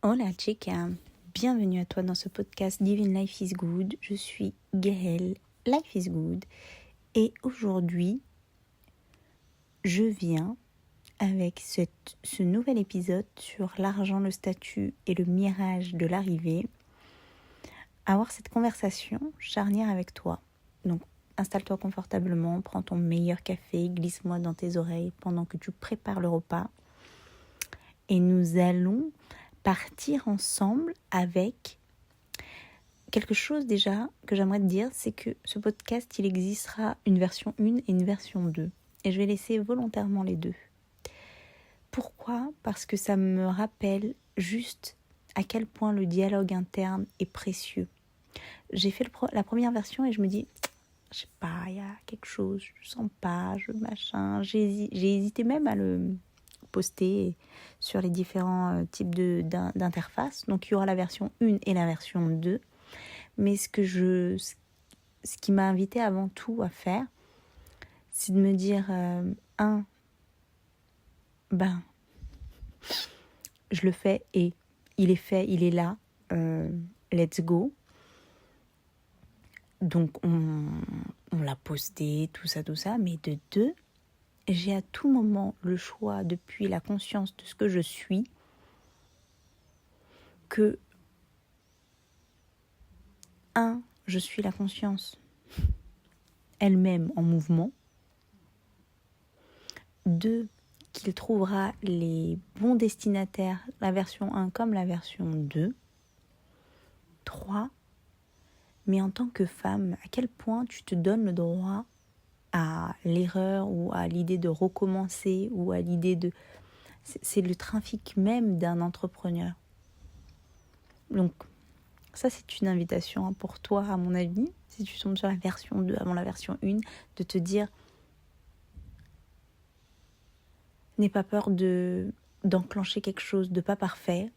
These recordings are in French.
Hola chica, bienvenue à toi dans ce podcast Divine Life is Good. Je suis Gaëlle, Life is Good. Et aujourd'hui, je viens avec ce nouvel épisode sur l'argent, le statut et le mirage de l'arrivée, avoir cette conversation charnière avec toi. Donc, installe-toi confortablement, prends ton meilleur café, glisse-moi dans tes oreilles pendant que tu prépares le repas. Et nous allons partir ensemble avec quelque chose déjà que j'aimerais te dire, c'est que ce podcast, il existera une version 1 et une version 2. Et je vais laisser volontairement les deux. Pourquoi ? Parce que ça me rappelle juste à quel point le dialogue interne est précieux. J'ai fait la première version et je me dis, je sais pas, il y a quelque chose, je sens pas, j'ai hésité même à le poster sur les différents types d'interfaces. Donc il y aura la version 1 et la version 2. Mais ce qui m'a invité avant tout à faire, c'est de me dire, je le fais et il est fait, il est là, let's go. Donc on l'a posté, tout ça, mais de deux, j'ai à tout moment le choix, depuis la conscience de ce que je suis, que je suis la conscience elle-même en mouvement. 2, qu'il trouvera les bons destinataires, la version 1 comme la version 2. 3, mais en tant que femme, à quel point tu te donnes le droit à l'erreur ou à l'idée de recommencer ou à l'idée de... C'est le trafic même d'un entrepreneur. Donc, ça c'est une invitation pour toi, à mon avis, si tu tombes sur la version 2 avant la version 1, de te dire, n'aie pas peur d'enclencher quelque chose de pas parfait,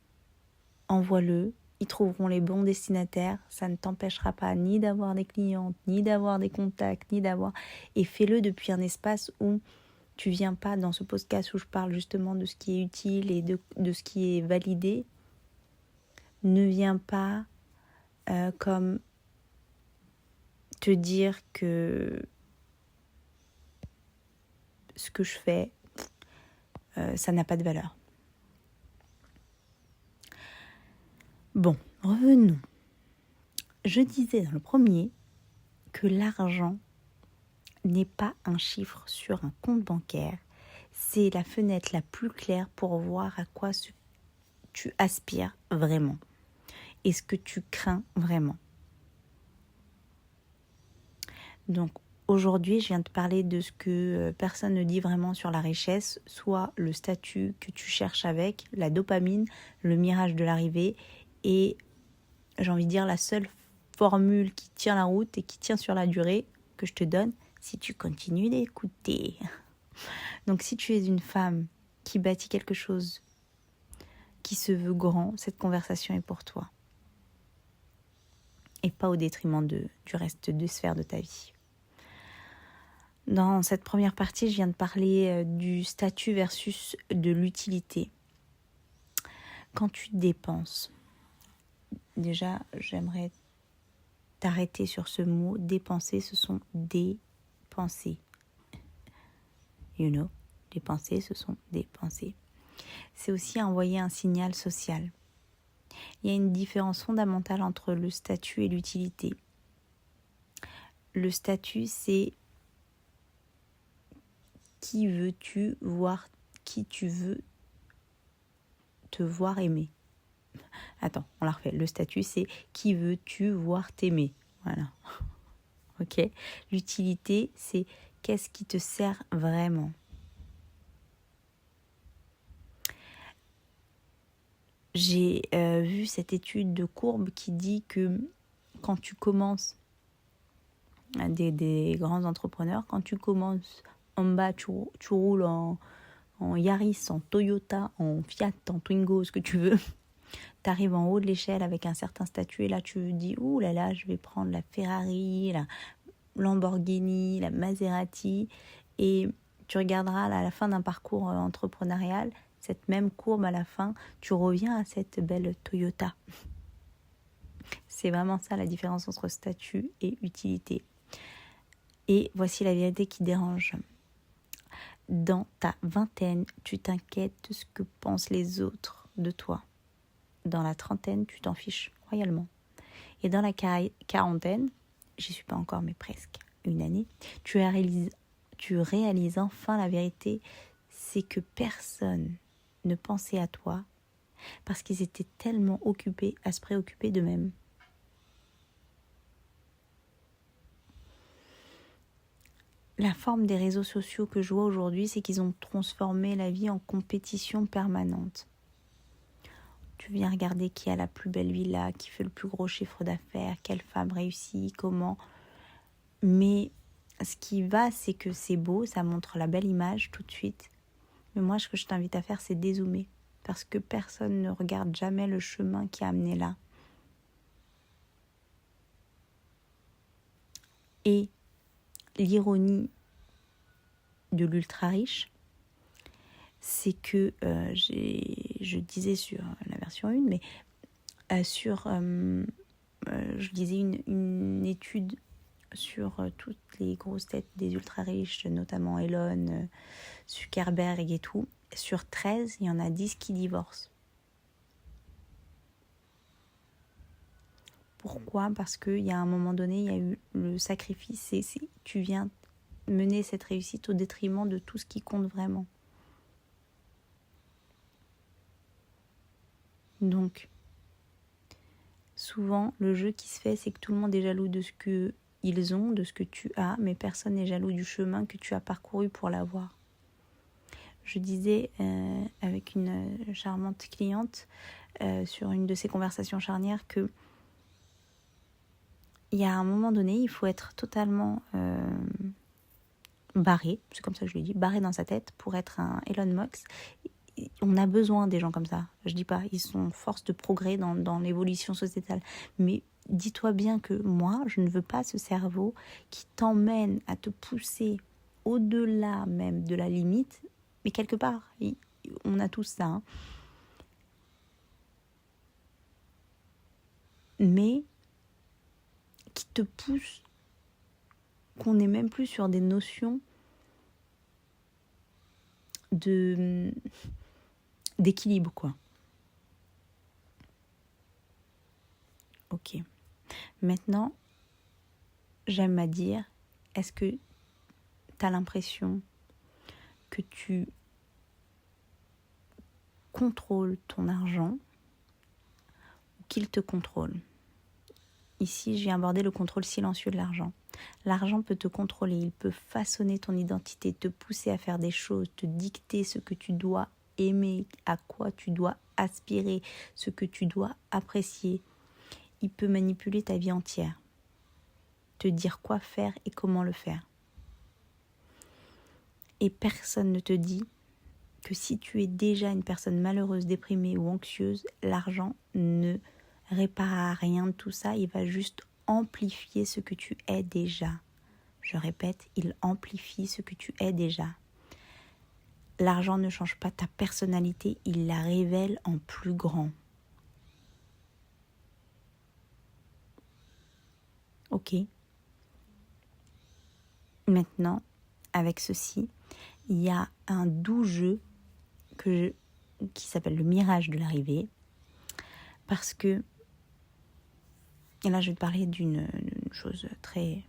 envoie-le, ils trouveront les bons destinataires, ça ne t'empêchera pas ni d'avoir des clientes, ni d'avoir des contacts, et fais-le depuis un espace où tu viens pas dans ce podcast où je parle justement de ce qui est utile et de ce qui est validé. Ne viens pas comme te dire que ce que je fais, ça n'a pas de valeur. Bon, revenons. Je disais dans le premier que l'argent n'est pas un chiffre sur un compte bancaire, c'est la fenêtre la plus claire pour voir à quoi tu aspires vraiment et ce que tu crains vraiment. Donc aujourd'hui, je viens te parler de ce que personne ne dit vraiment sur la richesse, soit le statut que tu cherches avec, la dopamine, le mirage de l'arrivée et j'ai envie de dire la seule formule qui tient la route et qui tient sur la durée que je te donne si tu continues d'écouter. Donc si tu es une femme qui bâtit quelque chose qui se veut grand, cette conversation est pour toi. Et pas au détriment du reste de sphères de ta vie. Dans cette première partie, je viens de parler du statut versus de l'utilité. Quand tu dépenses, déjà, j'aimerais t'arrêter sur ce mot. Dépenser, ce sont des pensées. Dépenser, ce sont des pensées. C'est aussi envoyer un signal social. Il y a une différence fondamentale entre le statut et l'utilité. Le statut, c'est qui veux-tu voir, qui tu veux te voir aimer. Attends, on la refait. Le statut, c'est qui veux-tu voir t'aimer. Voilà. Ok. L'utilité, c'est qu'est-ce qui te sert vraiment. J'ai vu cette étude de courbe qui dit que quand tu commences, des grands entrepreneurs, quand tu commences en bas, tu roules en Yaris, en Toyota, en Fiat, en Twingo, ce que tu veux. Tu arrives en haut de l'échelle avec un certain statut et là tu dis « Ouh là là, je vais prendre la Ferrari, la Lamborghini, la Maserati » et tu regarderas là, à la fin d'un parcours entrepreneurial, cette même courbe à la fin, tu reviens à cette belle Toyota. C'est vraiment ça la différence entre statut et utilité. Et voici la vérité qui dérange. Dans ta vingtaine, tu t'inquiètes de ce que pensent les autres de toi. Dans la trentaine, tu t'en fiches royalement. Et dans la quarantaine, j'y suis pas encore mais presque une année, tu réalises enfin la vérité, c'est que personne ne pensait à toi parce qu'ils étaient tellement occupés à se préoccuper d'eux-mêmes. La forme des réseaux sociaux que je vois aujourd'hui, c'est qu'ils ont transformé la vie en compétition permanente. Tu viens regarder qui a la plus belle villa, qui fait le plus gros chiffre d'affaires, quelle femme réussit, comment. Mais ce qui va, c'est que c'est beau, ça montre la belle image tout de suite. Mais moi, ce que je t'invite à faire, c'est dézoomer. Parce que personne ne regarde jamais le chemin qui a amené là. Et l'ironie de l'ultra riche, c'est que je disais sur la version 1, mais je disais une étude sur toutes les grosses têtes des ultra riches, notamment Elon, Zuckerberg et tout. Sur 13, il y en a 10 qui divorcent. Pourquoi ? Parce qu'il y a un moment donné, il y a eu le sacrifice. Tu viens mener cette réussite au détriment de tout ce qui compte vraiment. Donc, souvent, le jeu qui se fait, c'est que tout le monde est jaloux de ce qu'ils ont, de ce que tu as, mais personne n'est jaloux du chemin que tu as parcouru pour l'avoir. Je disais avec une charmante cliente sur une de ces conversations charnières que il y a un moment donné, il faut être totalement barré, c'est comme ça que je l'ai dit, barré dans sa tête pour être un Elon Musk. On a besoin des gens comme ça, je dis pas, ils sont force de progrès dans l'évolution sociétale. Mais dis-toi bien que moi, je ne veux pas ce cerveau qui t'emmène à te pousser au-delà même de la limite, mais quelque part, on a tous ça. Hein. Mais qui te pousse, qu'on n'est même plus sur des notions d'équilibre, quoi. Ok. Maintenant, j'aime à dire, est-ce que tu as l'impression que tu contrôles ton argent ou qu'il te contrôle ? Ici, j'ai abordé le contrôle silencieux de l'argent. L'argent peut te contrôler, il peut façonner ton identité, te pousser à faire des choses, te dicter ce que tu dois aimer, à quoi tu dois aspirer, ce que tu dois apprécier. Il peut manipuler ta vie entière, te dire quoi faire et comment le faire. Et personne ne te dit que si tu es déjà une personne malheureuse, déprimée ou anxieuse, l'argent ne répare à rien de tout ça, il va juste amplifier ce que tu es déjà. Je répète, il amplifie ce que tu es déjà. L'argent ne change pas ta personnalité, il la révèle en plus grand. Ok. Maintenant, avec ceci, il y a un doux jeu qui s'appelle le mirage de l'arrivée. Parce que, et là je vais te parler d'une chose très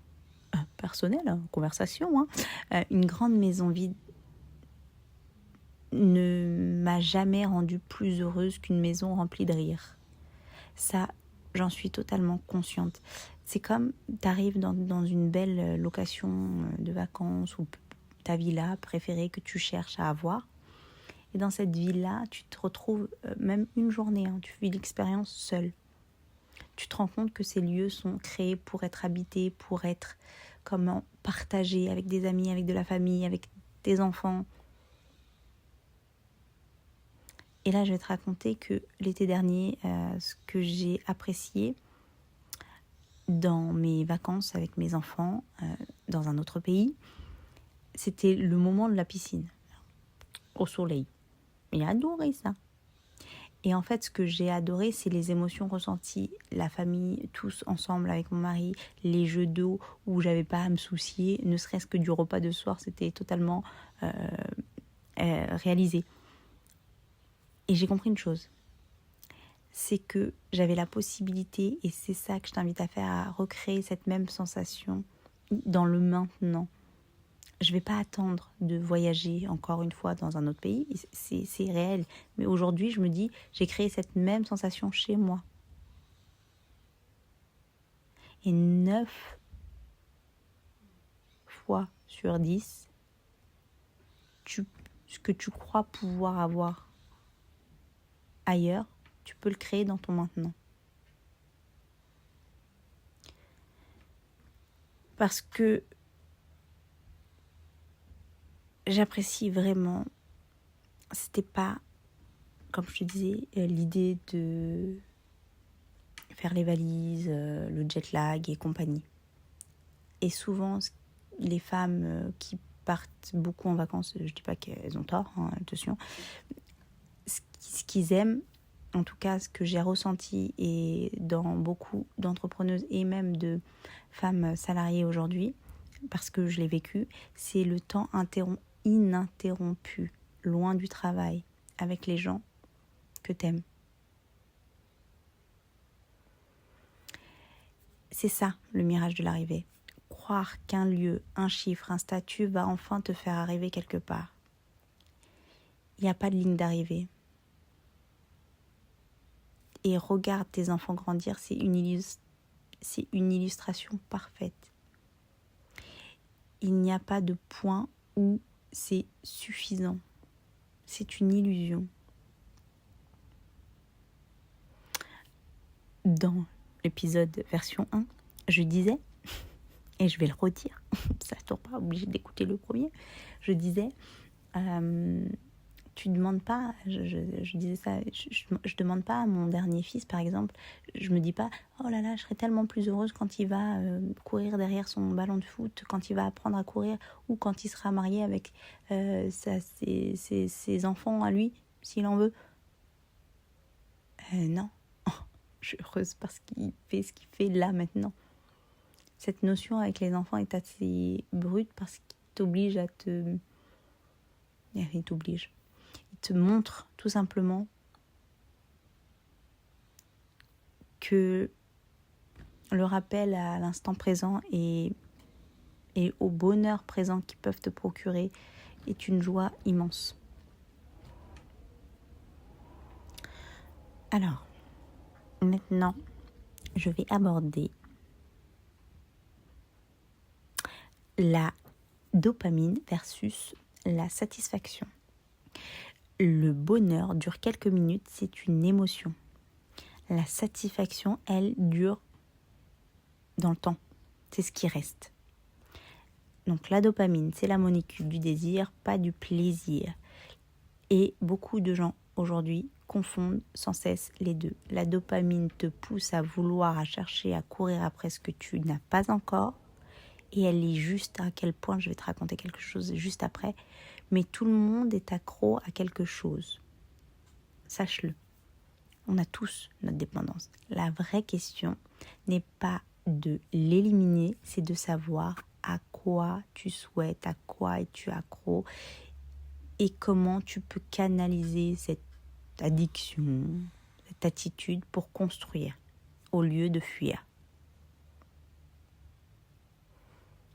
personnelle, conversation. Une grande maison vide ne m'a jamais rendue plus heureuse qu'une maison remplie de rire. Ça, j'en suis totalement consciente. C'est comme tu arrives dans une belle location de vacances ou ta villa préférée que tu cherches à avoir. Et dans cette villa, tu te retrouves même une journée, tu vis l'expérience seule. Tu te rends compte que ces lieux sont créés pour être habités, pour être partagés avec des amis, avec de la famille, avec tes enfants. Et là, je vais te raconter que l'été dernier, ce que j'ai apprécié dans mes vacances avec mes enfants dans un autre pays, c'était le moment de la piscine, au soleil. J'ai adoré ça. Et en fait, ce que j'ai adoré, c'est les émotions ressenties, la famille, tous ensemble avec mon mari, les jeux d'eau où j'avais pas à me soucier, ne serait-ce que du repas de soir, c'était totalement réalisé. Et j'ai compris une chose, c'est que j'avais la possibilité, et c'est ça que je t'invite à faire, à recréer cette même sensation dans le maintenant. Je ne vais pas attendre de voyager encore une fois dans un autre pays, c'est réel. Mais aujourd'hui, je me dis, j'ai créé cette même sensation chez moi. Et 9 fois sur 10, ce que tu crois pouvoir avoir ailleurs, tu peux le créer dans ton maintenant. Parce que j'apprécie vraiment, c'était pas, comme je te disais, l'idée de faire les valises, le jet lag et compagnie. Et souvent, les femmes qui partent beaucoup en vacances, je dis pas qu'elles ont tort, hein, attention, ce qu'ils aiment, en tout cas ce que j'ai ressenti et dans beaucoup d'entrepreneuses et même de femmes salariées aujourd'hui, parce que je l'ai vécu, c'est le temps ininterrompu, loin du travail, avec les gens que t'aimes. C'est ça le mirage de l'arrivée. Croire qu'un lieu, un chiffre, un statut va enfin te faire arriver quelque part. Il n'y a pas de ligne d'arrivée. Et regarde tes enfants grandir, c'est une illustration parfaite. Il n'y a pas de point où c'est suffisant. C'est une illusion. Dans l'épisode version 1, je disais, et je vais le redire, ça ne t'aura pas obligé d'écouter le premier, je disais, tu demandes pas, je disais ça, je demande pas à mon dernier fils par exemple, je me dis pas, oh là là, je serais tellement plus heureuse quand il va courir derrière son ballon de foot, quand il va apprendre à courir, ou quand il sera marié avec ses enfants à lui, s'il en veut. Non, je suis heureuse parce qu'il fait ce qu'il fait là maintenant. Cette notion avec les enfants est assez brute parce qu'il t'oblige à te... Il t'oblige. Il te montre tout simplement que le rappel à l'instant présent et au bonheur présent qu'ils peuvent te procurer est une joie immense. Alors, maintenant, je vais aborder la dopamine versus la satisfaction. Le bonheur dure quelques minutes, c'est une émotion. La satisfaction, elle, dure dans le temps. C'est ce qui reste. Donc la dopamine, c'est la molécule du désir, pas du plaisir. Et beaucoup de gens aujourd'hui confondent sans cesse les deux. La dopamine te pousse à vouloir, à chercher, à courir après ce que tu n'as pas encore. Et elle est juste à quel point, je vais te raconter quelque chose juste après. Mais tout le monde est accro à quelque chose. Sache-le. On a tous notre dépendance. La vraie question n'est pas de l'éliminer, c'est de savoir à quoi tu souhaites, à quoi es-tu accro et comment tu peux canaliser cette addiction, cette attitude pour construire au lieu de fuir.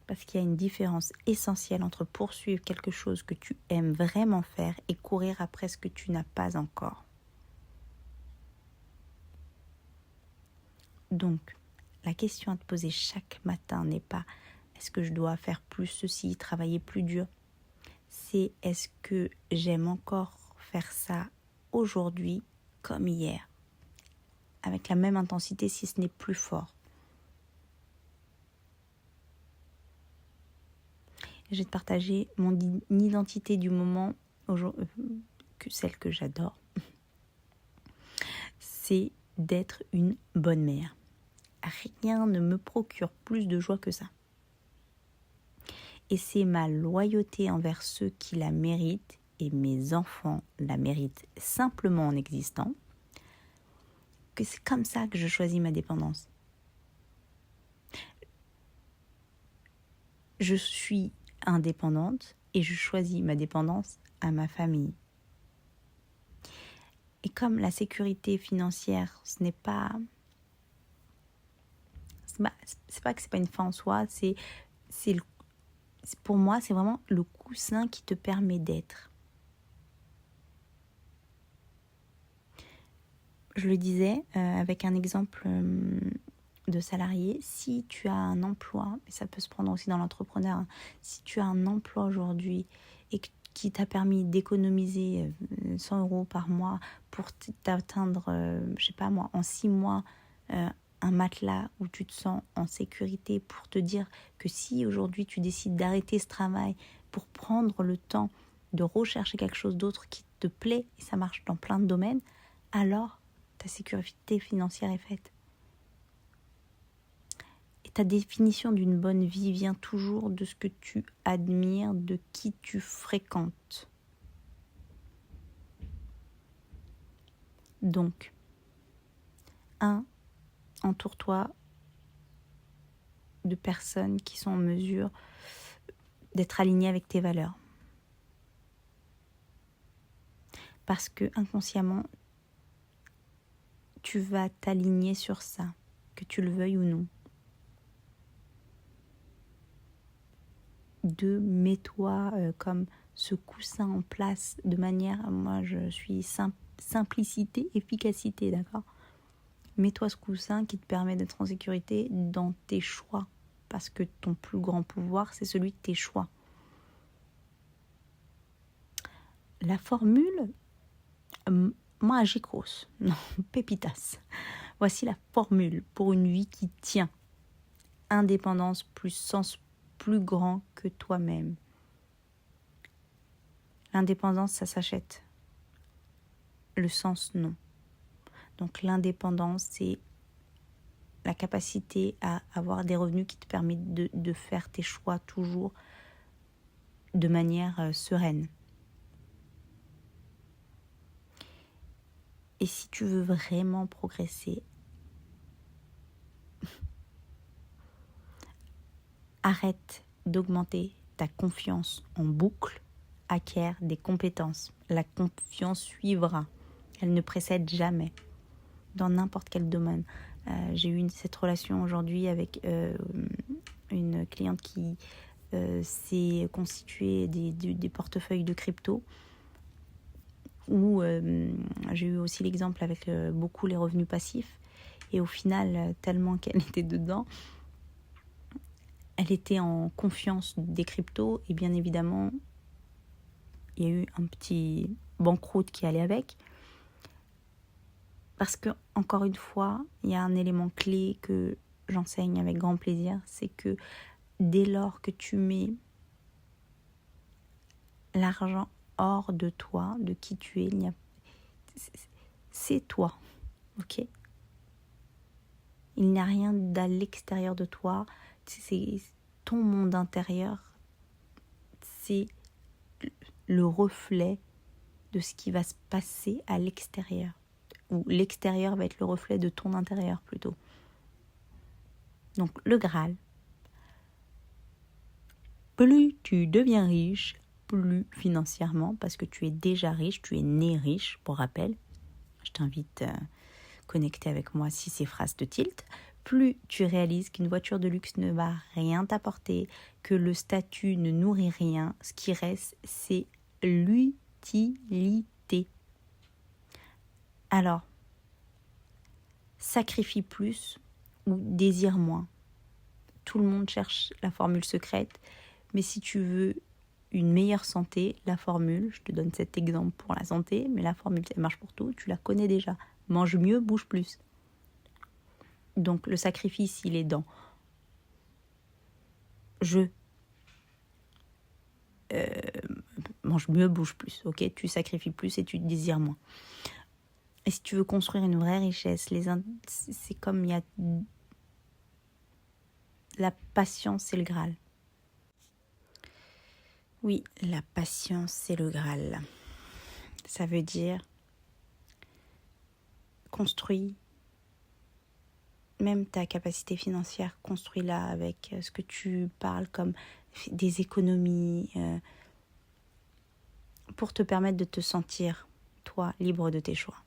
Parce qu'il y a une différence essentielle entre poursuivre quelque chose que tu aimes vraiment faire et courir après ce que tu n'as pas encore. Donc, la question à te poser chaque matin n'est pas est-ce que je dois faire plus ceci, travailler plus dur. C'est est-ce que j'aime encore faire ça aujourd'hui comme hier, avec la même intensité si ce n'est plus fort. Je vais te partager mon identité du moment, celle que j'adore. C'est d'être une bonne mère. Rien ne me procure plus de joie que ça. Et c'est ma loyauté envers ceux qui la méritent et mes enfants la méritent simplement en existant, que c'est comme ça que je choisis ma dépendance. Je suis indépendante et je choisis ma dépendance à ma famille. Et comme la sécurité financière, c'est pas que c'est pas une fin en soi, pour moi, c'est vraiment le coussin qui te permet d'être. Je le disais avec un exemple de salarié, si tu as un emploi, et ça peut se prendre aussi dans l'entrepreneur, hein, si tu as un emploi aujourd'hui et qui t'a permis d'économiser 100 euros par mois pour t'atteindre, je sais pas moi, en 6 mois, un matelas où tu te sens en sécurité pour te dire que si aujourd'hui tu décides d'arrêter ce travail pour prendre le temps de rechercher quelque chose d'autre qui te plaît, et ça marche dans plein de domaines, alors ta sécurité financière est faite. Et ta définition d'une bonne vie vient toujours de ce que tu admires, de qui tu fréquentes. Donc, entoure-toi de personnes qui sont en mesure d'être alignées avec tes valeurs. Parce que inconsciemment, tu vas t'aligner sur ça, que tu le veuilles ou non. Mets-toi comme ce coussin en place de manière, moi je suis simplicité, efficacité, d'accord ? Mets-toi ce coussin qui te permet d'être en sécurité dans tes choix, parce que ton plus grand pouvoir, c'est celui de tes choix. La formule, Magicros, non, Pépitas. Voici la formule pour une vie qui tient. Indépendance plus sens plus grand que toi-même. L'indépendance, ça s'achète. Le sens, non. Donc l'indépendance, c'est la capacité à avoir des revenus qui te permettent de faire tes choix toujours de manière sereine. Et si tu veux vraiment progresser, arrête d'augmenter ta confiance en boucle, acquiert des compétences. La confiance suivra. Elle ne précède jamais. Dans n'importe quel domaine. J'ai eu cette relation aujourd'hui avec une cliente qui s'est constituée des portefeuilles de crypto, où j'ai eu aussi l'exemple avec beaucoup les revenus passifs. Et au final, tellement qu'elle était dedans, elle était en confiance des cryptos. Et bien évidemment, il y a eu un petit banqueroute qui allait avec. Parce que, encore une fois, il y a un élément clé que j'enseigne avec grand plaisir, c'est que dès lors que tu mets l'argent hors de toi, de qui tu es, c'est toi, ok ? Il n'y a rien à l'extérieur de toi, c'est ton monde intérieur, c'est le reflet de ce qui va se passer à l'extérieur. Ou l'extérieur va être le reflet de ton intérieur plutôt. Donc le Graal. Plus tu deviens riche, plus financièrement, parce que tu es déjà riche, tu es né riche, pour rappel. Je t'invite à connecter avec moi si ces phrases te tiltent. Plus tu réalises qu'une voiture de luxe ne va rien t'apporter, que le statut ne nourrit rien, ce qui reste, c'est l'utilité. Alors, sacrifie plus ou désire moins. Tout le monde cherche la formule secrète, mais si tu veux une meilleure santé, la formule, je te donne cet exemple pour la santé, mais la formule, elle marche pour tout, tu la connais déjà. Mange mieux, bouge plus. Donc le sacrifice, il est dans mange mieux, bouge plus, ok ? Tu sacrifies plus et tu désires moins. Et si tu veux construire une vraie richesse, c'est comme il y a la patience, c'est le Graal. Oui, la patience, c'est le Graal. Ça veut dire construis même ta capacité financière, construis-la avec ce que tu parles comme des économies pour te permettre de te sentir, toi, libre de tes choix.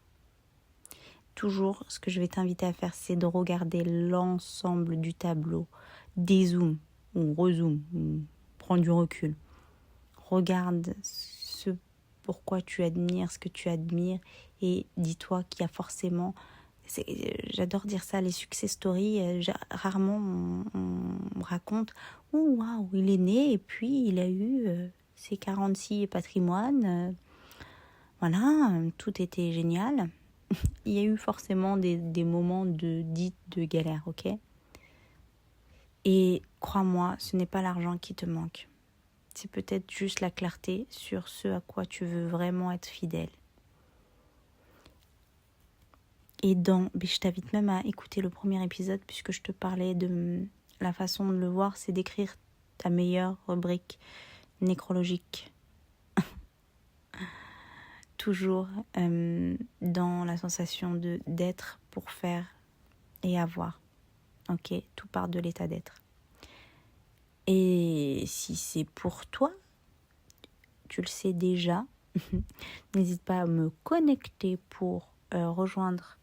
Toujours, ce que je vais t'inviter à faire, c'est de regarder l'ensemble du tableau, dézoom ou rezoom, ou prends du recul. Regarde ce pourquoi tu admires, ce que tu admires et dis-toi qu'il y a forcément... J'adore dire ça, les success stories, rarement on raconte « Oh waouh, il est né et puis il a eu ses 46 patrimoines, voilà, tout était génial ». Il y a eu forcément des moments de galère, ok? Et crois-moi, ce n'est pas l'argent qui te manque. C'est peut-être juste la clarté sur ce à quoi tu veux vraiment être fidèle. Et je t'invite même à écouter le premier épisode puisque je te parlais de la façon de le voir, c'est d'écrire ta meilleure rubrique nécrologique. Toujours dans la sensation d'être pour faire et avoir. Ok, tout part de l'état d'être. Et si c'est pour toi, tu le sais déjà, n'hésite pas à me connecter pour rejoindre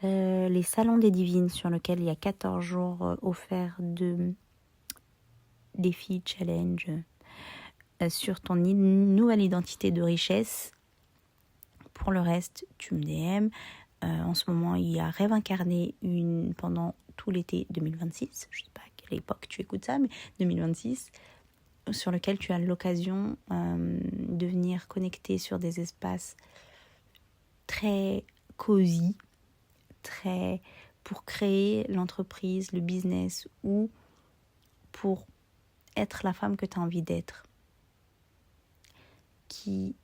les salons des divines sur lequel il y a 14 jours offerts de défis, challenge sur ton nouvelle identité de richesse. Pour le reste, tu me DM. En ce moment, il y a Rêve incarné pendant tout l'été 2026. Je ne sais pas à quelle époque tu écoutes ça, mais 2026, sur lequel tu as l'occasion de venir connecter sur des espaces très cosy, pour créer l'entreprise, le business ou pour être la femme que tu as envie d'être, qui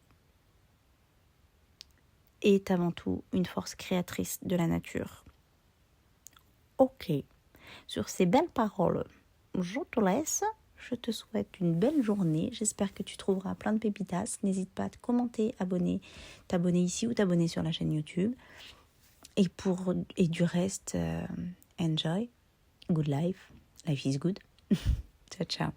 est avant tout une force créatrice de la nature. Ok, sur ces belles paroles, je te laisse. Je te souhaite une belle journée. J'espère que tu trouveras plein de pépitas. N'hésite pas à te commenter, t'abonner ici ou t'abonner sur la chaîne YouTube. Et du reste, enjoy. Good life. Life is good. Ciao, ciao.